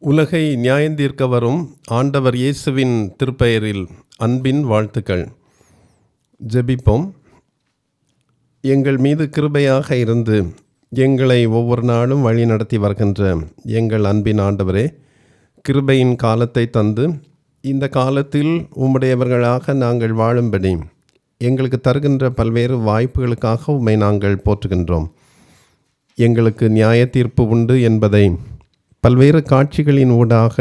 உலகை நியாயந்தீர்க்க வரும் ஆண்டவர் இயேசுவின் திருப்பெயரில் அன்பின் வாழ்த்துக்கள். ஜெபிப்போம். எங்கள் மீது கிருபையாக இருந்து எங்களை ஒவ்வொரு நாளும் வழி நடத்தி வருகின்ற எங்கள் அன்பின் ஆண்டவரே, கிருபையின் காலத்தை தந்து இந்த காலத்தில் உம்முடையவர்களாக நாங்கள் வாழும்படி எங்களுக்கு தருகின்ற பல்வேறு வாய்ப்புகளுக்காக உம்மை நாங்கள் போற்றுகின்றோம். எங்களுக்கு நியாய தீர்ப்பு உண்டு என்பதை பல்வேறு காட்சிகளின் ஊடாக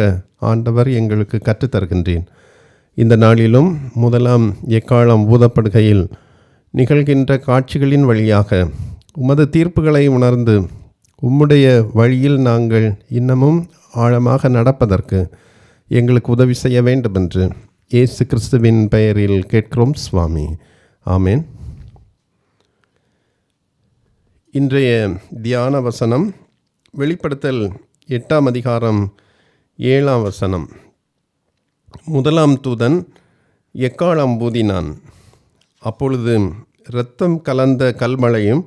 ஆண்டவர் எங்களுக்கு கற்றுத்தருகின்றேன். இந்த நாளிலும் முதலாம் எக்காலம் ஊதப்படுகையில் நிகழ்கின்ற காட்சிகளின் வழியாக உமது தீர்ப்புகளை உணர்ந்து உம்முடைய வழியில் நாங்கள் இன்னமும் ஆழமாக நடப்பதற்கு எங்களுக்கு உதவி செய்ய வேண்டுமென்று இயேசு கிறிஸ்துவின் பெயரில் கேட்கிறோம் சுவாமி. ஆமேன். இன்றைய தியான வசனம் வெளிப்படுத்தல் 8ஆம் அதிகாரம் 7ஆம் வசனம். முதலாம் தூதன் எக்காளம் ஊதினான். அப்பொழுது இரத்தம் கலந்த கல்மழையும்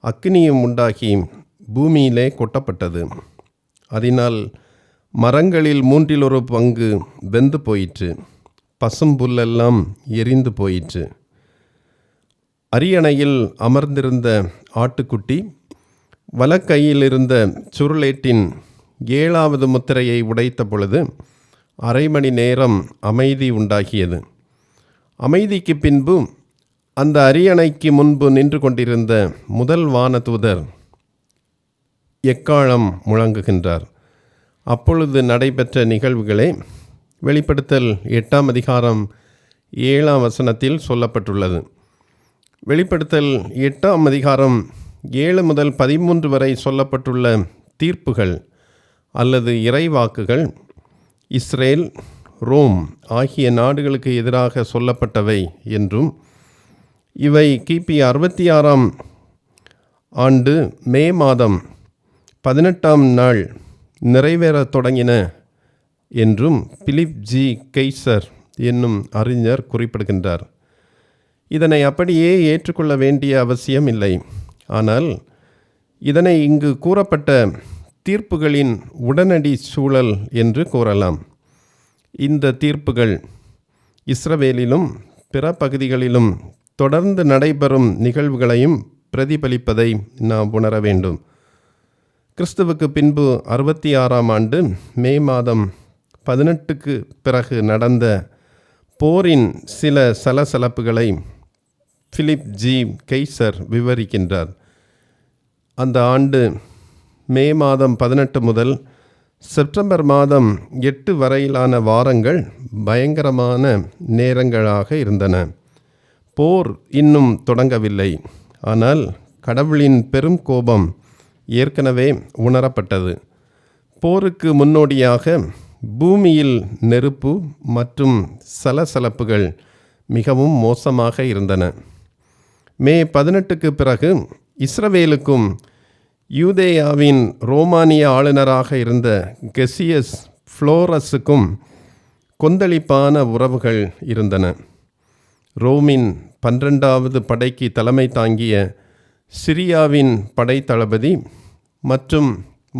அக்கினியும் உண்டாகி பூமியிலே கொட்டப்பட்டது. அதனால் மரங்களில் 1/3 வெந்து போயிற்று, பசும்புல்லெல்லாம் எரிந்து போயிற்று. அரியணையில் அமர்ந்திருந்த ஆட்டுக்குட்டி வலக்கையில் இருந்த சுருளேட்டின் 7வது முத்திரையை உடைத்த பொழுது 1/2 மணி நேரம் அமைதி உண்டாகியது. அமைதிக்கு பின்பு அந்த அரியணைக்கு முன்பு நின்று கொண்டிருந்த முதல் வானதூதர் எக்காளம் முழங்குகின்றார். அப்பொழுது நடைபெற்ற நிகழ்வுகளே வெளிப்படுத்தல் 8ஆம் அதிகாரம் 7ஆம் வசனத்தில் சொல்லப்பட்டுள்ளது. வெளிப்படுத்தல் 8ஆம் அதிகாரம் 7 முதல் 13 வரை சொல்லப்பட்டுள்ள தீர்ப்புகள் அல்லது இறைவாக்குகள் இஸ்ரேல், ரோம் ஆகிய நாடுகளுக்கு எதிராக சொல்லப்பட்டவை என்றும், இவை கிபி 66ஆம் ஆண்டு மே மாதம் 18ஆம் நாள் நிறைவேறத் தொடங்கின என்றும் பிலிப் ஜி கெய்சர் என்னும் அறிஞர் குறிப்பிடுகின்றார். இதனை அப்படியே ஏற்றுக்கொள்ள வேண்டிய அவசியம் இல்லை. ஆனால் இதனை இங்கு கூறப்பட்ட தீர்ப்புகளின் உடனடி சூழல் என்று கூறலாம். இந்த தீர்ப்புகள் இஸ்ரவேலிலும் பிற பகுதிகளிலும் தொடர்ந்து நடைபெறும் நிகழ்வுகளையும் பிரதிபலிப்பதை நாம் உணர வேண்டும். கிறிஸ்துவுக்கு பின்பு 66ஆம் ஆண்டு மே மாதம் 18க்கு பிறகு நடந்த போரின் சில சலசலப்புகளை பிலிப் ஜி கெய்சர் விவரிக்கின்றார். அந்த ஆண்டு மே மாதம் 18 முதல் செப்டம்பர் மாதம் 8 வரையிலான வாரங்கள் பயங்கரமான நேரங்களாக இருந்தன. போர் இன்னும் தொடங்கவில்லை. ஆனால் கடவுளின் பெரும் கோபம் ஏற்கனவே உணரப்பட்டது. போருக்கு முன்னோடியாக பூமியில் நெருப்பு மற்றும் சலசலப்புகள் மிகவும் மோசமாக இருந்தன. மே 18க்கு பிறகு இஸ்ரவேலுக்கும் யூதேயாவின் ரோமானிய ஆளுநராக இருந்த கெசியஸ் ஃப்ளோரஸுக்கும் கொந்தளிப்பான உறவுகள் இருந்தன. ரோமின் 12வது படைக்கு தலைமை தாங்கிய சிரியாவின் படைத்தளபதி மற்றும்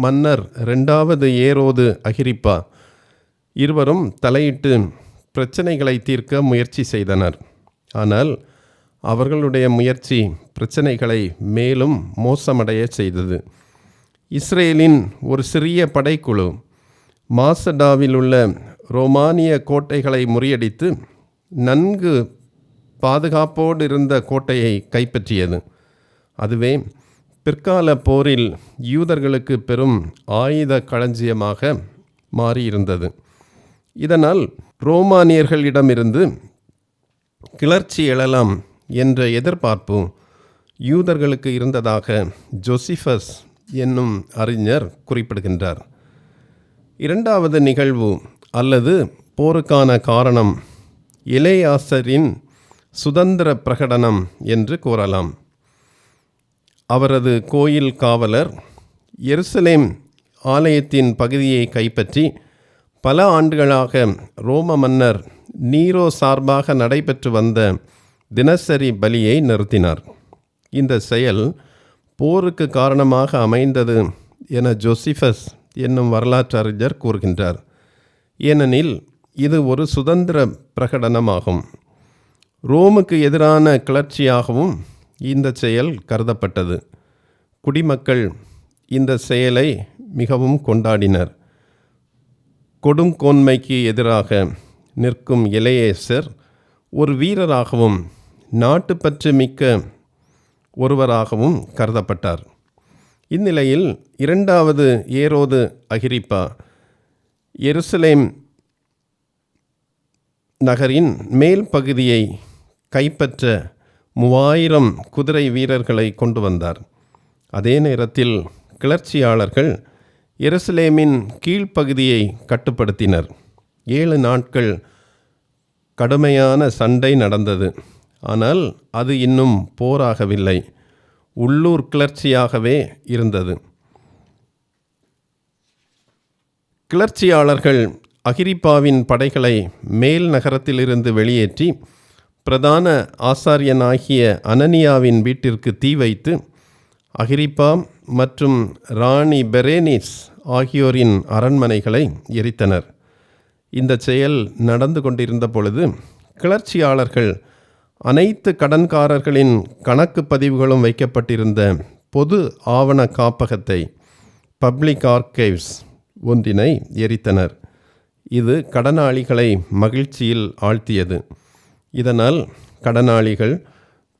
மன்னர் 2வது ஏரோது அகிரிப்பா இருவரும் தலையிட்டு பிரச்சனைகளை தீர்க்க முயற்சி செய்தனர். ஆனால் அவர்களுடைய முயற்சி பிரச்சனைகளை மேலும் மோசமடைய செய்தது. இஸ்ரேலின் ஒரு சிறிய படைக்குழு மாசடாவில் உள்ள ரோமானிய கோட்டைகளை முறியடித்து நன்கு பாதுகாப்போடு இருந்த கோட்டையை கைப்பற்றியது. அதுவே பிற்கால போரில் யூதர்களுக்கு பெரும் ஆயுத களஞ்சியமாக மாறியிருந்தது. இதனால் ரோமானியர்களிடமிருந்து கிளர்ச்சி எழலாம் என்ற எதிர்பார்ப்பு யூதர்களுக்கு இருந்ததாக ஜோசிஃபஸ் என்னும் அறிஞர் குறிப்பிடுகின்றார். 2வது நிகழ்வு அல்லது போருக்கான காரணம் எலேயாசரின் சுதந்திர பிரகடனம் என்று கூறலாம். அவரது கோயில் காவலர் எருசலேம் ஆலயத்தின் பகுதியை கைப்பற்றி பல ஆண்டுகளாக ரோம மன்னர் நீரோ சார்பாக நடைபெற்று வந்த தினசரி பலியை நிறுத்தினார். இந்த செயல் போருக்கு காரணமாக அமைந்தது என ஜோசிஃபஸ் என்னும் வரலாற்று அறிஞர் கூறுகின்றார். ஏனெனில் இது ஒரு சுதந்திர பிரகடனமாகும். ரோமுக்கு எதிரான கிளர்ச்சியாகவும் இந்த செயல் கருதப்பட்டது. குடிமக்கள் இந்த செயலை மிகவும் கொண்டாடினர். கொடுங்கோன்மைக்கு எதிராக நிற்கும் எலியேசர் ஒரு வீரராகவும் நாட்டுப்பற்று மிக்க ஒருவராகவும் கருதப்பட்டார். இந்நிலையில் இரண்டாவது ஏரோது அகிரிப்பா எருசலேம் நகரின் மேல் பகுதியை கைப்பற்ற 3000 குதிரை வீரர்களை கொண்டு வந்தார். அதே நேரத்தில் கிளர்ச்சியாளர்கள் எருசலேமின் கீழ்ப்பகுதியை கட்டுப்படுத்தினர். 7 நாட்கள் கடுமையான சண்டை நடந்தது. ஆனால் அது இன்னும் போராகவில்லை, உள்ளூர் கிளர்ச்சியாகவே இருந்தது. கிளர்ச்சியாளர்கள் அகிரிப்பாவின் படைகளை மேல் நகரத்திலிருந்து வெளியேற்றி பிரதான ஆசாரியனாகிய அனனியாவின் வீட்டிற்கு தீ வைத்து அகிரிப்பா மற்றும் ராணி பெரேனிஸ் ஆகியோரின் அரண்மனைகளை எரித்தனர். இந்த செயல் நடந்து கொண்டிருந்த பொழுது கிளர்ச்சியாளர்கள் அனைத்து கடன்காரர்களின் கணக்கு பதிவுகளும் வைக்கப்பட்டிருந்த பொது ஆவண காப்பகத்தை, பப்ளிக் ஆர்கைவ்ஸ் ஒன்றினை எரித்தனர். இது கடனாளிகளை மகிழ்ச்சியில் ஆழ்த்தியது. இதனால் கடனாளிகள்,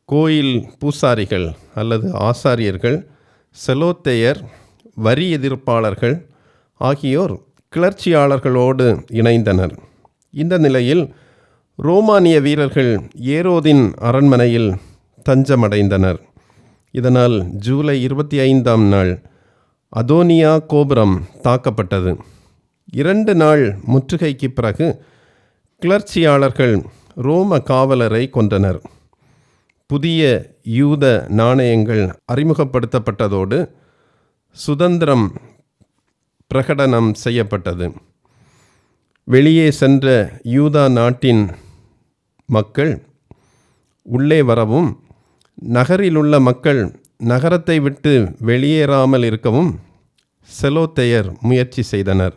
கோயில் பூசாரிகள் அல்லது ஆசாரியர்கள், செலோத்தேயர், வரி எதிர்ப்பாளர்கள் ஆகியோர் கிளர்ச்சியாளர்களோடு இணைந்தனர். இந்த நிலையில் ரோமானிய வீரர்கள் ஏரோதின் அரண்மனையில் தஞ்சமடைந்தனர். இதனால் ஜூலை 25ஆம் நாள் அதோனியா கோபுரம் தாக்கப்பட்டது. 2 நாள் முற்றுகைக்கு பிறகு கிளர்ச்சியாளர்கள் ரோம காவலரை கொன்றனர். புதிய யூத நாணயங்கள் அறிமுகப்படுத்தப்பட்டதோடு சுதந்திரம் பிரகடனம் செய்யப்பட்டது. வெளியே சென்ற யூதா நாட்டின் மக்கள் உள்ளே வரவும், நகரிலுள்ள மக்கள் நகரத்தை விட்டு வெளியேறாமல் இருக்கவும் செலோத்தேயர் முயற்சி செய்தனர்.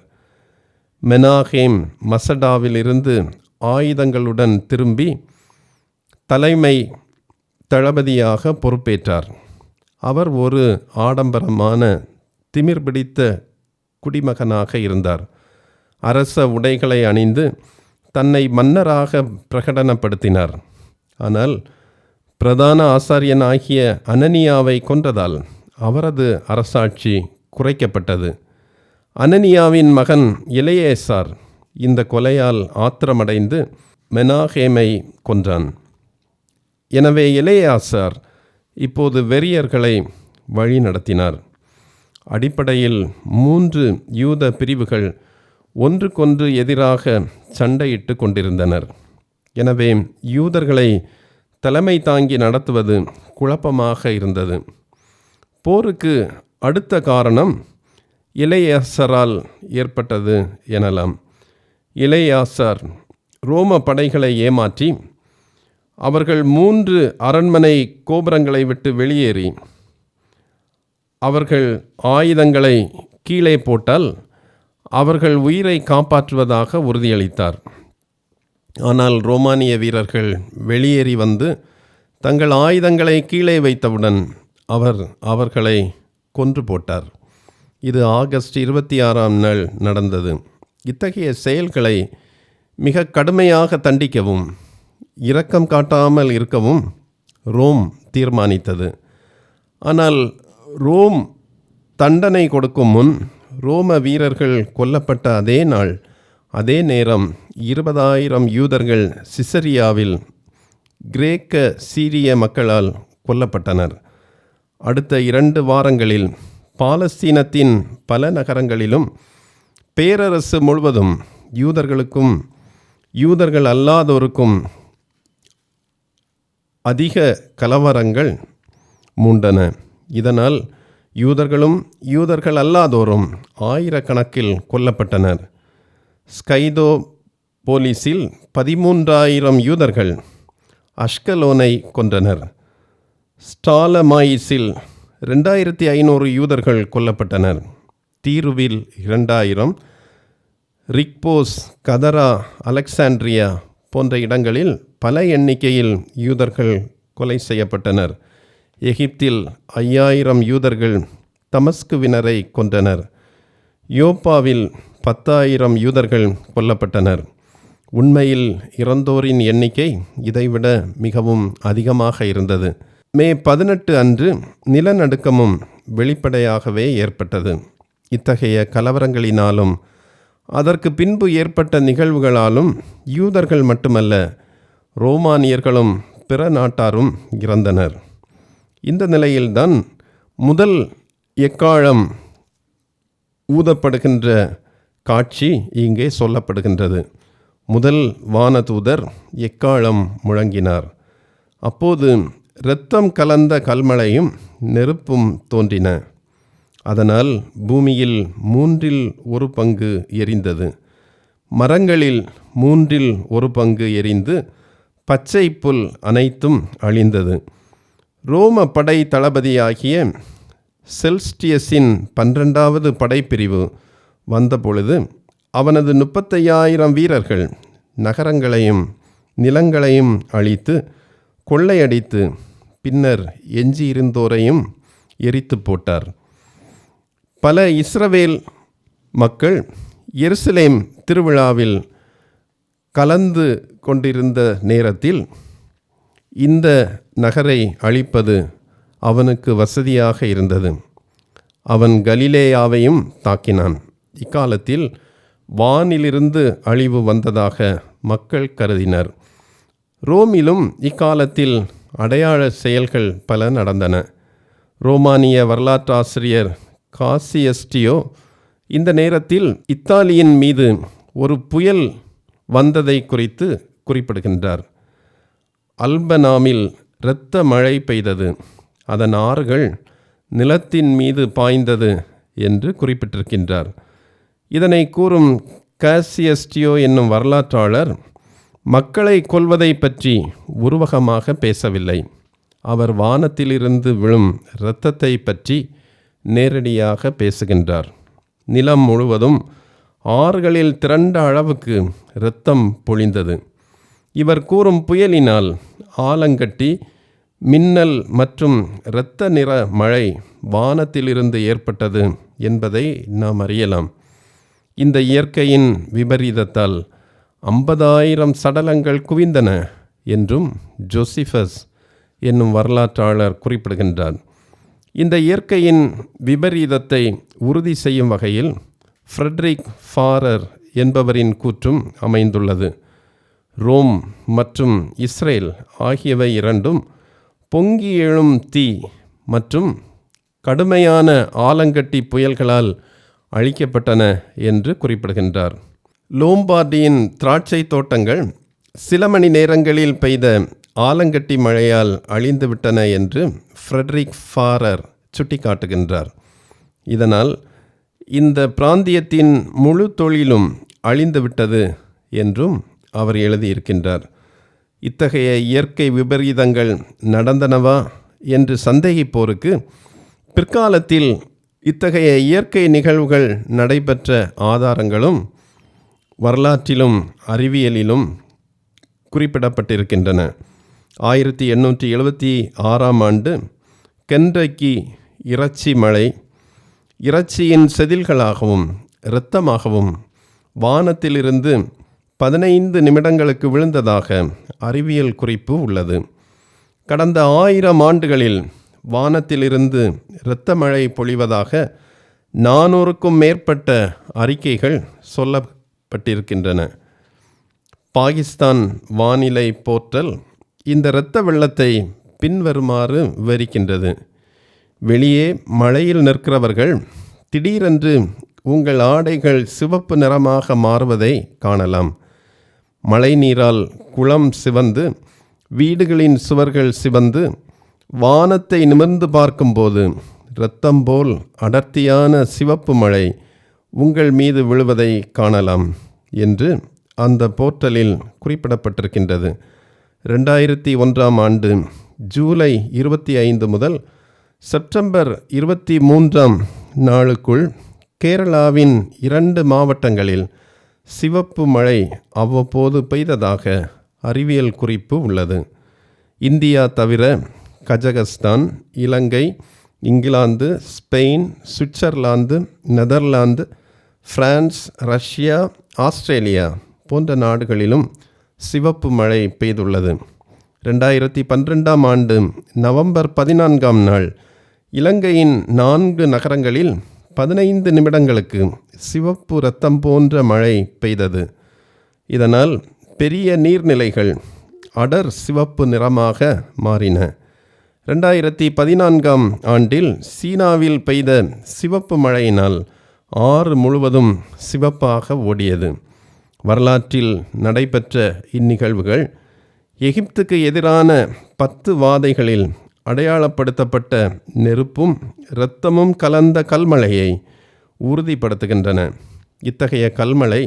மெனாகேம் மசடாவிலிருந்து ஆயுதங்களுடன் திரும்பி தலைமை தளபதியாக பொறுப்பேற்றார். அவர் ஒரு ஆடம்பரமான திமிர் பிடித்த குடிமகனாக இருந்தார். அரச உடைகளை அணிந்து தன்னை மன்னராக பிரகடனப்படுத்தினார். ஆனால் பிரதான ஆசாரியனாகிய அனனியாவை கொன்றதால் அவரது அரசாட்சி குறைக்கப்பட்டது. அனனியாவின் மகன் எலியேசார் இந்த கொலையால் ஆத்திரமடைந்து மெனாகேமை கொன்றான். எனவே எலியாசார் இப்போது வெறியர்களை வழி நடத்தினார். அடிப்படையில் 3 யூத பிரிவுகள் ஒன்றுக்கொன்று எதிராக சண்டையிட்டு கொண்டிருந்தனர். எனவே யூதர்களை தலைமை தாங்கி நடத்துவது குழப்பமாக இருந்தது. போருக்கு அடுத்த காரணம் எலியாசாரால் ஏற்பட்டது எனலாம். எலியாசார் ரோம படைகளை ஏமாற்றி அவர்கள் 3 அரண்மனை கோபுரங்களை விட்டு வெளியேறி அவர்கள் ஆயுதங்களை கீழே போட்டால் அவர்கள் உயிரை காப்பாற்றுவதாக உறுதியளித்தார். ஆனால் ரோமானிய வீரர்கள் வெளியேறி வந்து தங்கள் ஆயுதங்களை கீழே வைத்தவுடன் அவர் அவர்களை கொன்று போட்டார். இது ஆகஸ்ட் 26ஆம் நாள் நடந்தது. இத்தகைய செயல்களை மிக கடுமையாக தண்டிக்கவும் இரக்கம் காட்டாமல் இருக்கவும் ரோம் தீர்மானித்தது. ஆனால் ரோம் தண்டனை கொடுக்கும் முன் ரோம வீரர்கள் கொல்லப்பட்ட அதே நாள் அதே நேரம் 20,000 யூதர்கள் சிசரியாவில் கிரேக்க சீரிய மக்களால் கொல்லப்பட்டனர். அடுத்த 2 வாரங்களில் பாலஸ்தீனத்தின் பல நகரங்களிலும் பேரரசு முழுவதும் யூதர்களுக்கும் யூதர்கள் அல்லாதோருக்கும் அதிக கலவரங்கள் மூண்டன. இதனால் யூதர்களும் யூதர்கள் அல்லாதோரும் ஆயிரக்கணக்கில் கொல்லப்பட்டனர். ஸ்கைதோ போலீஸில் 13,000 யூதர்கள் அஷ்கலோனை கொன்றனர். ஸ்டாலமாயிஸில் 2,500 யூதர்கள் கொல்லப்பட்டனர். தீருவில் 2000, ரிக்போஸ், கதரா, அலெக்சாண்ட்ரியா போன்ற இடங்களில் பல எண்ணிக்கையில் யூதர்கள் கொலை செய்யப்பட்டனர். எகிப்தில் 5000 யூதர்கள் தமஸ்குவினரை கொன்றனர். யோப்பாவில் 10,000 யூதர்கள் கொல்லப்பட்டனர். உண்மையில் இறந்தோரின் எண்ணிக்கை இதைவிட மிகவும் அதிகமாக இருந்தது. மே 18 அன்று நிலநடுக்கமும் வெளிப்படையாகவே ஏற்பட்டது. இத்தகைய கலவரங்களினாலும் அதற்கு பின்பு ஏற்பட்ட நிகழ்வுகளாலும் யூதர்கள் மட்டுமல்ல, ரோமானியர்களும் பிற நாட்டாரும் இறந்தனர். இந்த நிலையில்தான் முதல் எக்காளம் ஊதப்படுகின்ற காட்சி இங்கே சொல்லப்படுகின்றது. முதல் வானதூதர் எக்காளம் முழங்கினார். அப்போது இரத்தம் கலந்த கல்மழையும் நெருப்பும் தோன்றின. அதனால் பூமியில் 1/3 எரிந்தது. மரங்களில் 1/3 எரிந்து பச்சை புல் அனைத்தும் அழிந்தது. ரோம படை தளபதியாகிய செல்ஸ்டியஸின் 12வது படைப்பிரிவு வந்தபொழுது அவனது 35,000 வீரர்கள் நகரங்களையும் நிலங்களையும் அழித்து கொள்ளையடித்து பின்னர் எஞ்சியிருந்தோரையும் எரித்து போட்டார். பல இஸ்ரவேல் மக்கள் எருசலேம் திருவிழாவில் கலந்து கொண்டிருந்த நேரத்தில் இந்த நகரை அழிப்பது அவனுக்கு வசதியாக இருந்தது. அவன் கலிலேயாவையும் தாக்கினான். இக்காலத்தில் வானிலிருந்து அழிவு வந்ததாக மக்கள் கருதினர். ரோமிலும் இக்காலத்தில் அடையாள செயல்கள் பல நடந்தன. ரோமானிய வரலாற்றாசிரியர் காசியஸ்டியோ இந்த நேரத்தில் இத்தாலியின் மீது ஒரு புயல் வந்ததை குறித்து குறிப்பிடுகின்றார். அல்பனாமில் இரத்த மழை பெய்தது, அதன் ஆறுகள் நிலத்தின் மீது பாய்ந்தது என்று குறிப்பிட்டிருக்கின்றார். இதனை கூறும் காசியஸ்டியோ என்னும் வரலாற்றாளர் மக்களை கொல்வதை பற்றி உருவகமாக பேசவில்லை. அவர் வானத்திலிருந்து விழும் இரத்தத்தை பற்றி நேரடியாக பேசுகின்றார். நிலம் முழுவதும் ஆறுகளில் திரண்ட அளவுக்கு இரத்தம் பொழிந்தது. இவர் கூறும் புயலினால் ஆலங்கட்டி, மின்னல் மற்றும் இரத்த நிற மழை வானத்திலிருந்து ஏற்பட்டது என்பதை நாம் அறியலாம். இந்த இயற்கையின் விபரீதத்தால் 50,000 சடலங்கள் குவிந்தன என்றும் ஜோசிஃபஸ் என்னும் வரலாற்றாளர் குறிப்பிடுகின்றார். இந்த இயற்கையின் விபரீதத்தை உறுதி செய்யும் வகையில் ஃப்ரெட்ரிக் ஃபாரர் என்பவரின் கூற்றும் அமைந்துள்ளது. ரோம் மற்றும் இஸ்ரேல் ஆகியவை இரண்டும் பொங்கி எழும் தீ மற்றும் கடுமையான ஆலங்கட்டி புயல்களால் அழிக்கப்பட்டன என்று குறிப்பிடுகின்றார். லோம்பார்டியின் திராட்சை தோட்டங்கள் சில மணி நேரங்களில் பெய்த ஆலங்கட்டி மழையால் அழிந்துவிட்டன என்று ஃப்ரெட்ரிக் ஃபாரர் சுட்டிக்காட்டுகின்றார். இதனால் இந்த பிராந்தியத்தின் முழு தொழிலும் அழிந்துவிட்டது என்றும் அவர் எழுதியிருக்கின்றார். இத்தகைய இயற்கை விபரீதங்கள் நடந்தனவா என்று சந்தேகிப்போருக்கு பிற்காலத்தில் இத்தகைய இயற்கை நிகழ்வுகள் நடைபெற்ற ஆதாரங்களும் வரலாற்றிலும் அறிவியலிலும் குறிப்பிடப்பட்டிருக்கின்றன. 1876ஆம் ஆண்டு கென்டக்கி இறைச்சி மழை இறைச்சியின் செதில்களாகவும் இரத்தமாகவும் வானத்திலிருந்து 15 நிமிடங்களுக்கு விழுந்ததாக அறிவியல் குறிப்பு உள்ளது. கடந்த 1000 ஆண்டுகளில் வானத்திலிருந்து இரத்த மழை பொழிவதாக 400க்கும் மேற்பட்ட அறிக்கைகள் சொல்லப்பட்டிருக்கின்றன. பாகிஸ்தான் வானிலை போர்ட்டல் இந்த இரத்த வெள்ளத்தை பின்வருமாறு விவரிக்கின்றது. வெளியே மழையில் நிற்கிறவர்கள் திடீரென்று உங்கள் ஆடைகள் சிவப்பு நிறமாக மாறுவதை காணலாம். மழை நீரால் குளம் சிவந்து, வீடுகளின் சுவர்கள் சிவந்து, வானத்தை நிமிர்ந்து பார்க்கும்போது இரத்தம் போல் அடர்த்தியான சிவப்பு மழை உங்கள் மீது விழுவதை காணலாம் என்று அந்த போர்ட்டலில் குறிப்பிடப்பட்டிருக்கின்றது. 2001ஆம் ஆண்டு ஜூலை 25 முதல் செப்டம்பர் 23ஆம் நாளுக்குள் கேரளாவின் 2 மாவட்டங்களில் சிவப்பு மழை அவ்வப்போது பெய்ததாக அறிவியல் குறிப்பு உள்ளது. இந்தியா தவிர Kazakhstan, Ilangai, England, Spain, Switzerland, Netherlands, France, Russia, Australia போன்ற நாடுகளிலும் சிவப்பு மழை பெய்துள்ளது. 2012ஆம் ஆண்டு நவம்பர் 14ஆம் நாள் இலங்கையின் 4 நகரங்களில் 15 நிமிடங்களுக்கு சிவப்பு இரத்தம் போன்ற மழை பெய்தது. இதனால் பெரிய நீர்நிலைகள் அடர் சிவப்பு நிறமாக மாறின. 2014ஆம் ஆண்டில் சீனாவில் பெய்த சிவப்பு மழையினால் ஆறு முழுவதும் சிவப்பாக ஓடியது. வரலாற்றில் நடைபெற்ற இந்நிகழ்வுகள் எகிப்துக்கு எதிரான 10 வாதைகளில் அடையாளப்படுத்தப்பட்ட நெருப்பும் இரத்தமும் கலந்த கல்மழையை உறுதிப்படுத்துகின்றன. இத்தகைய கல்மழை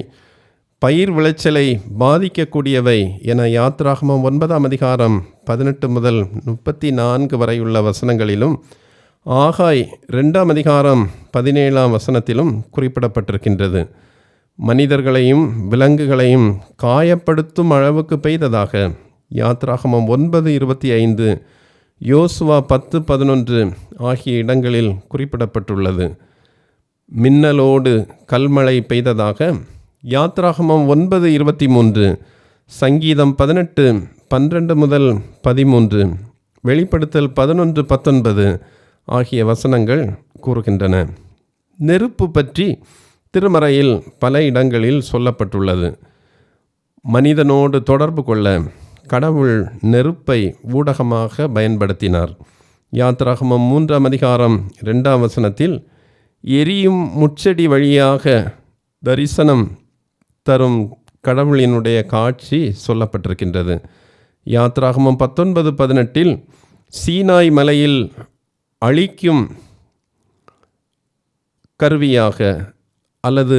பயிர் விளைச்சலை பாதிக்கக்கூடியவை என யாத்ராகமம் 9ஆம் அதிகாரம் 18 முதல் 34 வரையுள்ள வசனங்களிலும் ஆகாய் 2ஆம் அதிகாரம் 17ஆம் வசனத்திலும் குறிப்பிடப்பட்டிருக்கின்றது. மனிதர்களையும் விலங்குகளையும் காயப்படுத்தும் அளவுக்கு பெய்ததாக யாத்ராகமம் 9:25, யோசுவா 10:11 ஆகிய இடங்களில் குறிப்பிடப்பட்டுள்ளது. மின்னலோடு கல்மழை பெய்ததாக யாத்ராகமம் 9:23, சங்கீதம் 18:12 முதல் 13, வெளிப்படுத்தல் 11:19 ஆகிய வசனங்கள் கூறுகின்றன. நெருப்பு பற்றி திருமறையில் பல இடங்களில் சொல்லப்பட்டுள்ளது. மனிதனோடு தொடர்பு கொள்ள கடவுள் நெருப்பை ஊடகமாக பயன்படுத்தினார். யாத்ராகமம் 3ஆம் அதிகாரம் 2ஆம் வசனத்தில் எரியும் முட்செடி வழியாக தரிசனம் தரும் கடவுளினுடைய காட்சி சொல்லப்பட்டிருக்கின்றது. யாத்ராகமம் 19:18 சீனாய் மலையில் அழிக்கும் கருவியாக அல்லது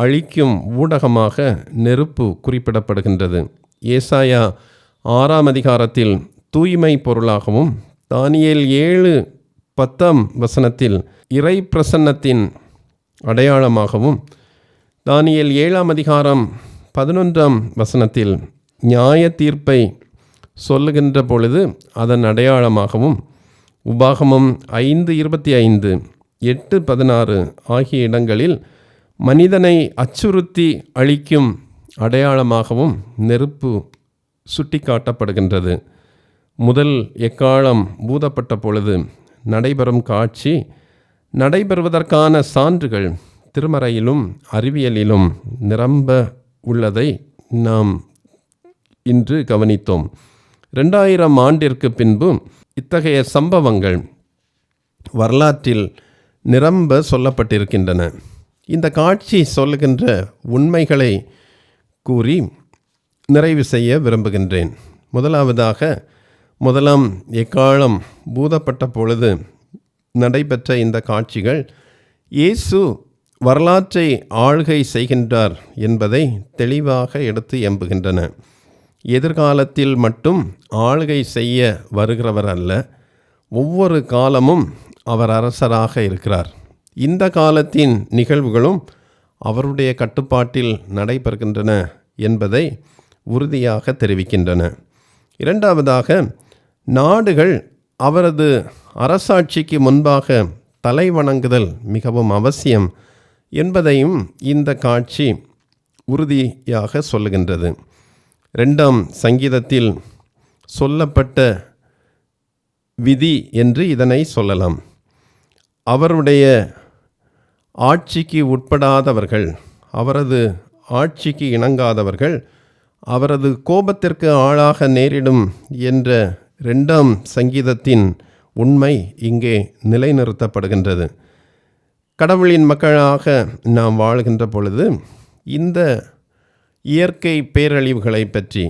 அழிக்கும் ஊடகமாக நெருப்பு குறிப்பிடப்படுகின்றது. ஏசாயா 6ஆம் அதிகாரத்தில் தூய்மை பொருளாகவும், தானியேல் 7:10 வசனத்தில் இறை பிரசன்னத்தின் அடையாளமாகவும், தானியேல் 7ஆம் அதிகாரம் 11ஆம் வசனத்தில் நியாய தீர்ப்பை சொல்லுகின்ற பொழுது அதன் அடையாளமாகவும், உபாகமம் 5:25, 8:16 ஆகிய இடங்களில் மனிதனை அச்சுறுத்தி அழிக்கும் அடையாளமாகவும் நெருப்பு சுட்டிக்காட்டப்படுகின்றது. முதல் எக்காளம் ஊதப்பட்ட பொழுது நடைபெறும் காட்சி நடைபெறுவதற்கான சான்றுகள் திருமறையிலும் அறிவியலிலும் நிரம்ப உள்ளதை நாம் இன்று கவனித்தோம். 2000 ஆண்டிற்கு பின்பு இத்தகைய சம்பவங்கள் வரலாற்றில் நிரம்ப சொல்லப்பட்டிருக்கின்றன. இந்த காட்சி சொல்லுகின்ற உண்மைகளை கூறி நிறைவு செய்ய விரும்புகின்றேன். முதலாவதாக, முதலாம் எக்காளம் ஊதப்பட்ட பொழுது நடைபெற்ற இந்த காட்சிகள் இயேசு வரலாற்றை ஆளுகை செய்கின்றார் என்பதை தெளிவாக எடுத்து எம்புகின்றன. எதிர்காலத்தில் மட்டும் ஆளுகை செய்ய வருகிறவர் அல்ல, ஒவ்வொரு காலமும் அவர் அரசராக இருக்கிறார். இந்த காலத்தின் நிகழ்வுகளும் அவருடைய கட்டுப்பாட்டில் நடைபெறுகின்றன என்பதை உறுதியாக தெரிவிக்கின்றன. இரண்டாவதாக, நாடுகள் அவரது அரசாட்சிக்கு முன்பாக தலை வணங்குதல் மிகவும் அவசியம் என்பதையும் இந்த காட்சி உறுதியாக சொல்லுகின்றது. 2ஆம் சங்கீதத்தில் சொல்லப்பட்ட விதி என்று இதனை சொல்லலாம். அவருடைய ஆட்சிக்கு உட்படாதவர்கள், அவரது ஆட்சிக்கு இணங்காதவர்கள் அவரது கோபத்திற்கு ஆளாக நேரிடும் என்ற 2ஆம் சங்கீதத்தின் உண்மை இங்கே நிலைநிறுத்தப்படுகின்றது. கடவுளின் மக்களாக நாம் வாழ்கின்ற பொழுது இந்த இயற்கை பேரழிவுகளை பற்றி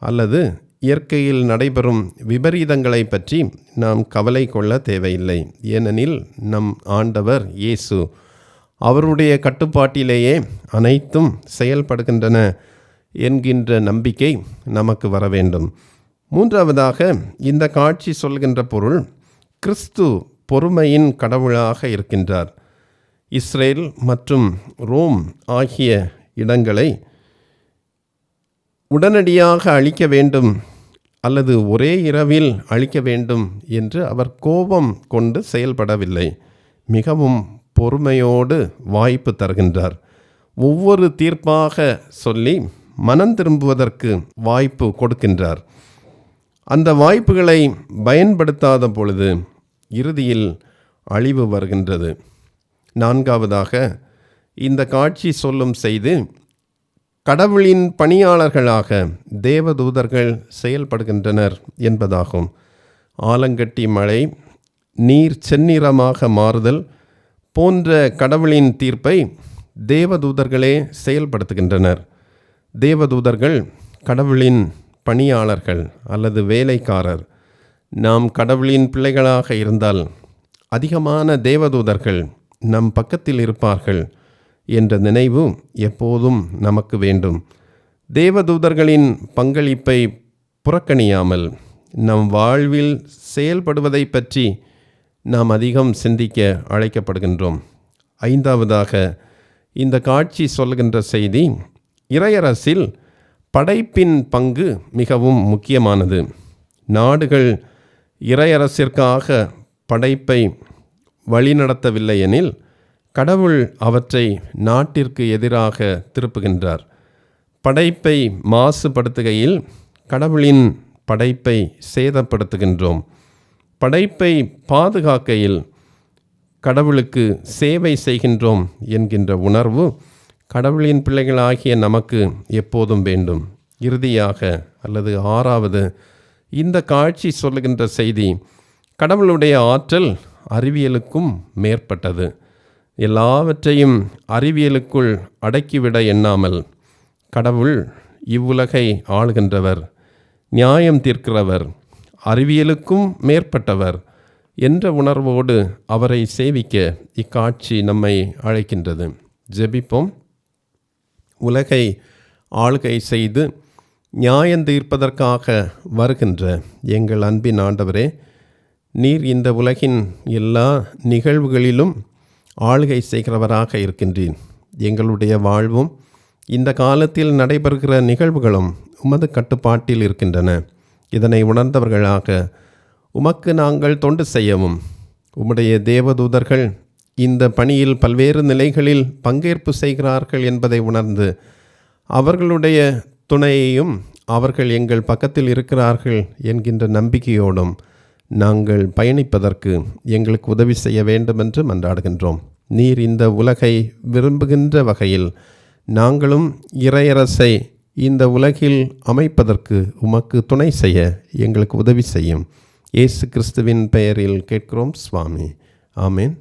அல்லது இயற்கையில் நடைபெறும் விபரீதங்களை பற்றி நாம் கவலை கொள்ள தேவையில்லை. ஏனெனில் நம் ஆண்டவர் இயேசு அவருடைய கட்டுப்பாட்டிலேயே அனைத்தும் செயல்படுகின்றன என்கின்ற நம்பிக்கை நமக்கு வர வேண்டும். மூன்றாவதாக, இந்த காட்சி சொல்கின்ற பொருள் கிறிஸ்து பொறுமையின் கடவுளாக இருக்கின்றார். இஸ்ரேல் மற்றும் ரோம் ஆகிய இடங்களை உடனடியாக அழிக்க வேண்டும் அல்லது ஒரே இரவில் அழிக்க வேண்டும் என்று அவர் கோபம் கொண்டு செயல்படவில்லை. மிகவும் பொறுமையோடு வாய்ப்பு தருகின்றார். ஒவ்வொரு தீர்ப்பாக சொல்லி மனம் திரும்புவதற்கு வாய்ப்பு கொடுக்கின்றார். அந்த வாய்ப்புகளை பயன்படுத்தாத பொழுது இறுதியில் அழிவு வருகின்றது. நான்காவதாக இந்த காட்சி சொல்லும் செய்து கடவுளின் பணியாளர்களாக தேவதூதர்கள் செயல்படுகின்றனர் என்பதாகும். ஆலங்கட்டி மழை, நீர் செந்நிறமாக மாறுதல் போன்ற கடவுளின் தீர்ப்பை தேவதூதர்களே செயல்படுத்துகின்றனர். தேவதூதர்கள் கடவுளின் பணியாளர்கள் அல்லது வேலைக்காரர். நாம் கடவுளின் பிள்ளைகளாக இருந்தால் அதிகமான தேவதூதர்கள் நம் பக்கத்தில் இருப்பார்கள் என்ற நினைவு எப்போதும் நமக்கு வேண்டும். தேவதூதர்களின் பங்களிப்பை புறக்கணியாமல் நம் வாழ்வில் செயல்படுவதை பற்றி நாம் அதிகம் சிந்திக்க அழைக்கப்படுகின்றோம். ஐந்தாவதாக இந்த காட்சி சொல்கின்ற செய்தி, இறையரசில் படைப்பின் பங்கு மிகவும் முக்கியமானது. நாடுகள் இறையரசிற்காக படைப்பை வழிநடத்தவில்லை எனில் கடவுள் அவற்றை நாட்டிற்கு எதிராக திருப்புகின்றார். படைப்பை மாசுபடுத்துகையில் கடவுளின் படைப்பை சேதப்படுத்துகின்றோம். படைப்பை பாதுகாக்கையில் கடவுளுக்கு சேவை செய்கின்றோம் என்கின்ற உணர்வு கடவுளின் பிள்ளைகளாகிய நமக்கு எப்போதும் வேண்டும். இறுதியாக அல்லது ஆறாவது, இந்த காட்சி சொல்லுகின்ற செய்தி, கடவுளுடைய ஆற்றல் அறிவியலுக்கும் மேற்பட்டது. எல்லாவற்றையும் அறிவியலுக்குள் அடக்கிவிட எண்ணாமல் கடவுள் இவ்வுலகை ஆளுகின்றவர், நியாயம் தீர்க்கிறவர், அறிவியலுக்கும் மேற்பட்டவர் என்ற உணர்வோடு அவரை சேவிக்க இக்காட்சி நம்மை அழைக்கின்றது. ஜெபிப்போம். உலகை ஆளுகை செய்து நியாயம் தீர்ப்பதற்காக வருகின்ற எங்கள் அன்பின் ஆண்டவரே, நீர் இந்த உலகின் எல்லா நிகழ்வுகளிலும் ஆளுகை செய்கிறவராக இருக்கின்றீர். எங்களுடைய வாழ்வும் இந்த காலத்தில் நடைபெறுகிற நிகழ்வுகளும் உமது கட்டுப்பாட்டில் இருக்கின்றன. இதனை உணர்ந்தவர்களாக உமக்கு நாங்கள் தொண்டு செய்யவும், உம்முடைய தேவதூதர்கள் இந்த பணியில் பல்வேறு நிலைகளில் பங்கேற்பு செய்கிறார்கள் என்பதை உணர்ந்து அவர்களுடைய துணையையும் அவர்கள் எங்கள் பக்கத்தில் இருக்கிறார்கள் என்கின்ற நம்பிக்கையோடும் நாங்கள் பயணிப்பதற்கு எங்களுக்கு உதவி செய்ய வேண்டும் என்று மன்றாடுகின்றோம். நீர் இந்த உலகை விரும்புகின்ற வகையில் நாங்களும் இறையரசை இந்த உலகில் அமைப்பதற்கு உமக்கு துணை செய்ய எங்களுக்கு உதவி செய்யும். இயேசு கிறிஸ்துவின் பெயரில் கேட்கிறோம் சுவாமி. ஆமேன்.